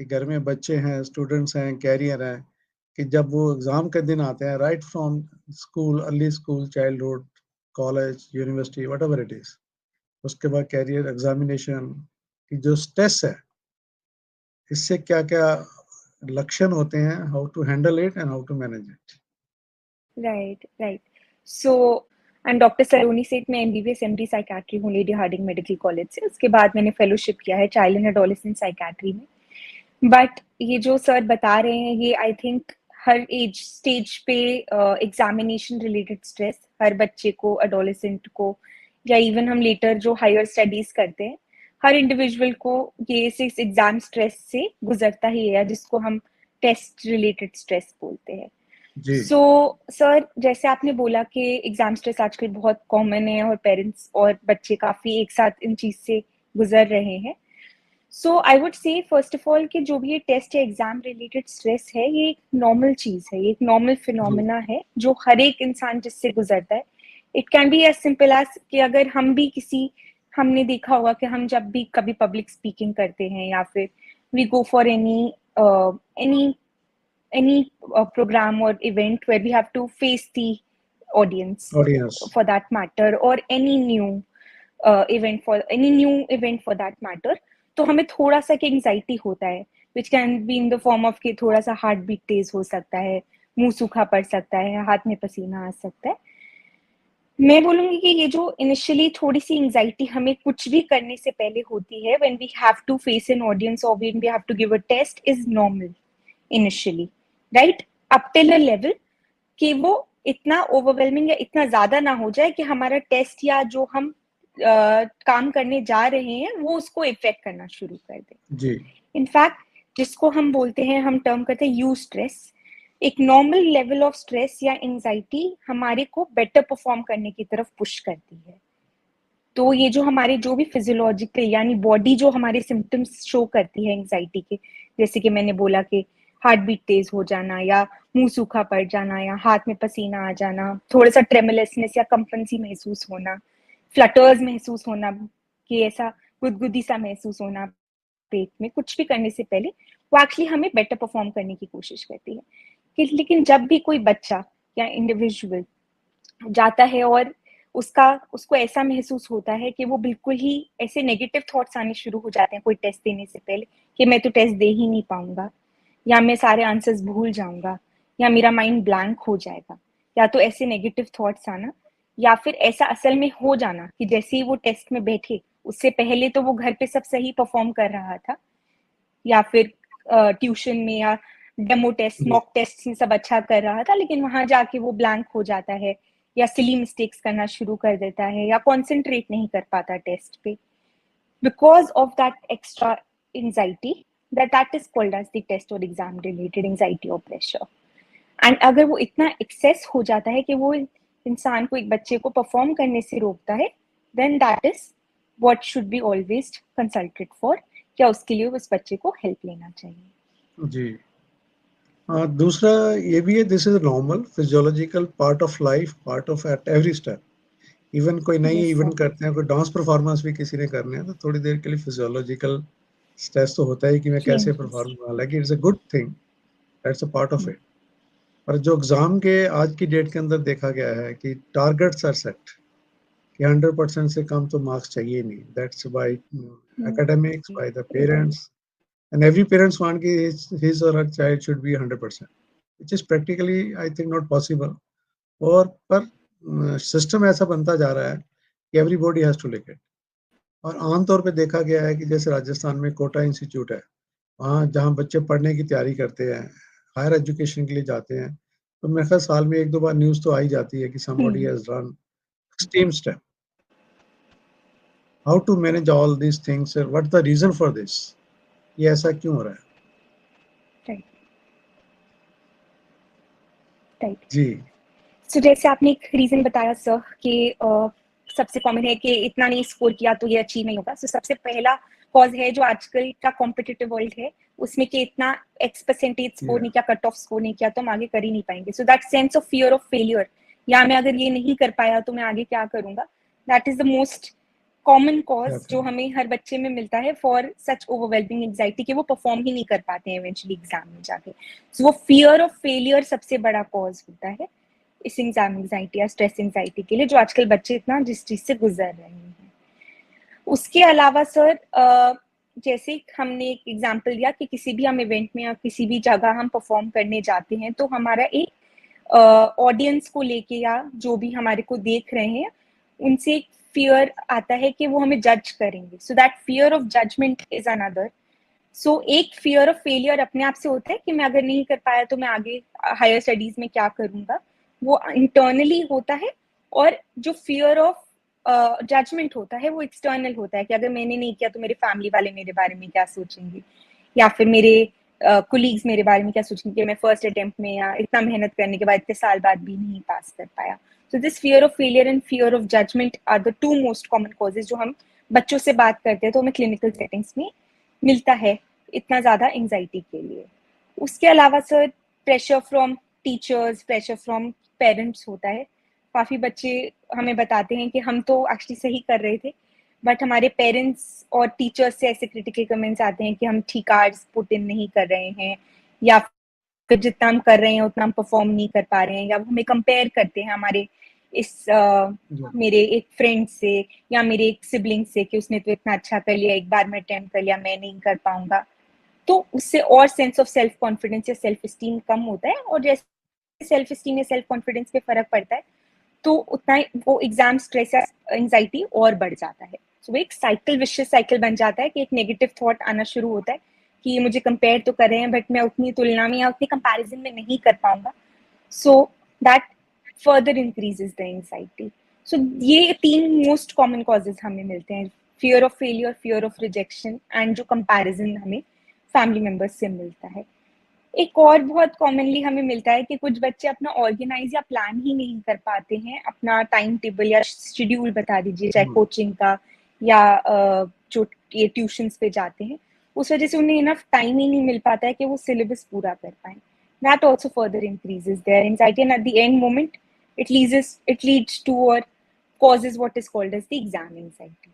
कि घर में बच्चे हैं, स्टूडेंट्स हैं, कैरियर हैं, कि जब वो एग्ज़ाम के दिन आते हैं, right from school, early school, childhood, college, university, whatever it is, उसके बाद कैरियर एग्ज़ामिनेशन की जो स्ट्रेस है, इससे क्या-क्या लक्षण होते हैं, how to handle it and how to manage it? Right, right. So I am doctor Saloni Seth, मैं एमबीबीएस एमडी साइकियाट्री हूँ लेडी हार्डिंग मेडिकल कॉलेज से। उसके बाद मैंने फेलोशिप किया है चाइल्ड एंड एडोलेसेंट साइकियाट्री में। बट ये जो सर बता रहे हैं, ये आई थिंक हर एज स्टेज पे एग्जामिनेशन रिलेटेड स्ट्रेस हर बच्चे को, एडोलेसेंट को, या इवन हम लेटर जो हायर स्टडीज करते हैं, हर इंडिविजुअल को ये इस एग्जाम स्ट्रेस से गुजरता ही है, जिसको हम टेस्ट रिलेटेड स्ट्रेस बोलते हैं। जी। सर, जैसे आपने बोला कि एग्जाम स्ट्रेस आजकल बहुत कॉमन है और पेरेंट्स और बच्चे काफी एक साथ इन चीज से गुजर रहे हैं। So I would say first of all कि जो भी ये टेस्ट या एग्जाम रिलेटेड स्ट्रेस है, ये एक नॉर्मल चीज है, ये एक नॉर्मल फिनोमिना है जो हर एक इंसान जिससे गुजरता है। It can be as simple as कि अगर हम भी हमने देखा होगा कि हम जब भी कभी पब्लिक स्पीकिंग करते हैं या फिर we go for any program or event where we have to face the audience audience. for that matter, or any new event for that matter, तो हमें थोड़ा सा एंजाइटी होता है, which can be in the form of कि थोड़ा सा heart beat तेज हो सकता है, मुंह सूखा पड़ सकता है, हाथ में पसीना आ सकता है। मैं बोलूंगी कि ये जो इनिशियली थोड़ी सी एंजाइटी हमें कुछ भी करने से पहले होती है, when we have to face an audience or when we have to give a test, is normal initially, right? up till a level कि वो इतना ओवरवेलमिंग या इतना ज्यादा ना हो जाए कि हमारा टेस्ट या जो हम काम करने जा रहे हैं वो उसको इफेक्ट करना शुरू कर दे। जी। इनफैक्ट जिसको हम बोलते हैं, हम टर्म करते हैं यू स्ट्रेस, एक नॉर्मल लेवल ऑफ स्ट्रेस या एंजाइटी हमारे को बेटर परफॉर्म करने की तरफ पुश करती है। तो ये जो हमारे जो भी फिजियोलॉजिकल यानी बॉडी जो हमारे सिम्टम्स शो करती है एंजाइटी के, जैसे कि मैंने बोला कि हार्ट बीट तेज हो जाना या मुंह सूखा पड़ जाना या हाथ में पसीना आ जाना, थोड़ा सा ट्रेमलेसनेस या कंपन सी महसूस होना, फ्लटर्स महसूस होना, कि ऐसा गुदगुदी सा महसूस होना पेट में, कुछ भी करने से पहले वो एक्चुअली हमें बेटर परफॉर्म करने की कोशिश करती है। लेकिन जब भी कोई बच्चा या इंडिविजुअल जाता है और उसको ऐसा महसूस होता है कि वो बिल्कुल ही ऐसे नेगेटिव थॉट्स आने शुरू हो जाते हैं कोई टेस्ट देने से पहले कि मैं तो टेस्ट दे ही नहीं पाऊंगा, या मैं सारे आंसर्स भूल जाऊंगा, या मेरा माइंड ब्लैंक हो जाएगा, या तो ऐसे नेगेटिव थॉट्स आना, या फिर ऐसा असल में हो जाना कि जैसे ही वो टेस्ट में बैठे उससे पहले तो वो घर पे सब सही परफॉर्म कर रहा था, या फिर ट्यूशन में या डेमो टेस्ट, मॉक टेस्ट में सब अच्छा कर रहा था, लेकिन वहां जाके वो ब्लैंक हो जाता है या सिली मिस्टेक्स करना शुरू कर देता है या कॉन्सेंट्रेट नहीं कर पाता टेस्ट पे, because of that extra anxiety, that is called as the test or exam related anxiety or pressure. And अगर वो इतना एक्सेस हो जाता है कि वो इंसान को, एक बच्चे को परफॉर्म करने से रोकता है, then that is what should be always consulted for, क्या उसके लिए उस बच्चे को हेल्प लेना चाहिए। जी। दूसरा ये भी है, this is normal physiological part of life, part of at every step. Even कोई नई इवेंट करते हैं, कोई डांस परफॉर्मेंस भी किसी ने करने हैं, तो थोड़ी देर के लिए फिजियोलॉजिकल स्ट्रेस तो होता है कि मैं कैसे परफॉर्म करूँ, like it's a good thing, that's a part of it. और जो एग्जाम के आज की डेट के अंदर देखा गया है कि टारगेट्स आर सेट कि 100% से कम तो मार्क्स चाहिए नहीं, that's by academics, by the parents, and every parents want कि his or her child should be 100%, which is practically I think not possible। और पर सिस्टम ऐसा बनता जा रहा है कि everybody has to lick it. और आमतौर पे देखा गया है कि जैसे राजस्थान में कोटा इंस्टीट्यूट है, वहाँ जहाँ बच्चे पढ़ने की तैयारी करते हैं, हायर एजुकेशन के लिए जाते हैं, तो मेरे ख्याल साल में 1-2 बार न्यूज़ तो आ ही जाती है कि somebody has done extreme step। How to manage all these things and what the reason for this? ये ऐसा क्यों हो रहा है? राइट। जी। सो जैसे आपने एक रीजन बताया सर कि सबसे कॉमन है कि इतना नहीं स्कोर किया तो ये अचीव नहीं होगा। सो सबसे पहला कॉज है जो आजकल का कॉम्पिटिटिव वर्ल्ड है उसमें कि इतना x% स्कोर नहीं किया, कट ऑफ स्कोर नहीं किया तो हम आगे कर ही नहीं पाएंगे। So that sense of fear of failure, या मैं अगर ये नहीं कर पाया तो मैं आगे क्या करूंगा, that is the most common cause जो हमें हर बच्चे में मिलता है फॉर सच ओवरवेलमिंग एंजाइटी कि वो परफॉर्म ही नहीं कर पाते हैं इवेंचुअली एग्जाम में जाके। सो वो फियर ऑफ फेलियर सबसे बड़ा कॉज होता है इस एग्जाम एंजाइटी या स्ट्रेस एंजाइटी के लिए, जो आजकल बच्चे इतना जिस चीज से गुजर रहे हैं। उसके अलावा सर जैसे हमने एक एग्जांपल दिया कि किसी भी हम इवेंट में या किसी भी जगह हम परफॉर्म करने जाते हैं तो हमारा एक ऑडियंस को लेके या जो भी हमारे को देख रहे हैं उनसे एक फियर आता है कि वो हमें जज करेंगे। So that fear of judgement is another. So एक फियर ऑफ फेलियर अपने आप से होता है कि मैं अगर नहीं कर पाया तो मैं आगे हायर स्टडीज में क्या करूंगा, वो इंटरनली होता है। और जो फियर ऑफ जजमेंट होता है वो एक्सटर्नल होता है कि अगर मैंने नहीं किया तो मेरे फैमिली वाले मेरे बारे में क्या सोचेंगे, या फिर मेरे कोलीग्स मेरे बारे में क्या सोचेंगे कि मैं फर्स्ट अटेम्प्ट में या इतना मेहनत करने के बाद इतने साल बाद भी नहीं पास कर पाया। So this fear of failure and fear of judgement are the two most common causes जो हम बच्चों से बात करते हैं तो हमें क्लिनिकल सेटिंग्स में मिलता है इतना ज्यादा एंजाइटी के लिए। उसके अलावा sir pressure from teachers, pressure from parents होता है। काफी बच्चे हमें बताते हैं कि हम तो एक्चुअली सही कर रहे थे बट हमारे पेरेंट्स और टीचर्स से ऐसे क्रिटिकल कमेंट्स आते हैं कि हम ठीक आवर्स पुट इन नहीं कर रहे हैं, या फिर जितना हम कर रहे हैं उतना हम परफॉर्म नहीं कर पा रहे हैं, या हमें कंपेयर करते हैं हमारे इस मेरे एक फ्रेंड से या मेरे एक सिबलिंग से कि उसने तो इतना अच्छा कर लिया, एक बार में अटेम्प्ट कर लिया, मैं नहीं कर पाऊंगा। तो उससे और सेंस ऑफ सेल्फ कॉन्फिडेंस या सेल्फ एस्टीम कम होता है, और जैसे सेल्फ एस्टीम या सेल्फ कॉन्फिडेंस पे फर्क पड़ता है तो उतना वो एग्जाम स्ट्रेस या एंजाइटी और बढ़ जाता है। तो एक साइकिल, विशियस साइकिल बन जाता है कि एक नेगेटिव थॉट आना शुरू होता है कि ये मुझे कंपेयर तो कर रहे हैं बट मैं उतनी तुलना में या उतनी कंपैरिजन में नहीं कर पाऊंगा। So that further increases the anxiety. So ये तीन मोस्ट कॉमन कॉजेज हमें मिलते हैं, fear of failure, fear of rejection and जो कंपैरिजन हमें फैमिली मेंबर्स से मिलता है। एक और बहुत कॉमनली हमें मिलता है कि कुछ बच्चे अपना ऑर्गेनाइज या प्लान ही नहीं कर पाते हैं, अपना टाइम टेबल या शेड्यूल बता दीजिए, चाहे कोचिंग का या जो ये ट्यूशंस पे जाते हैं, उस वजह से उन्हें इनफ टाइम ही नहीं मिल पाता है कि वो सिलेबस पूरा कर पाए। That also further increases their anxiety and at the end moment it leads to or causes what is called as the exam anxiety.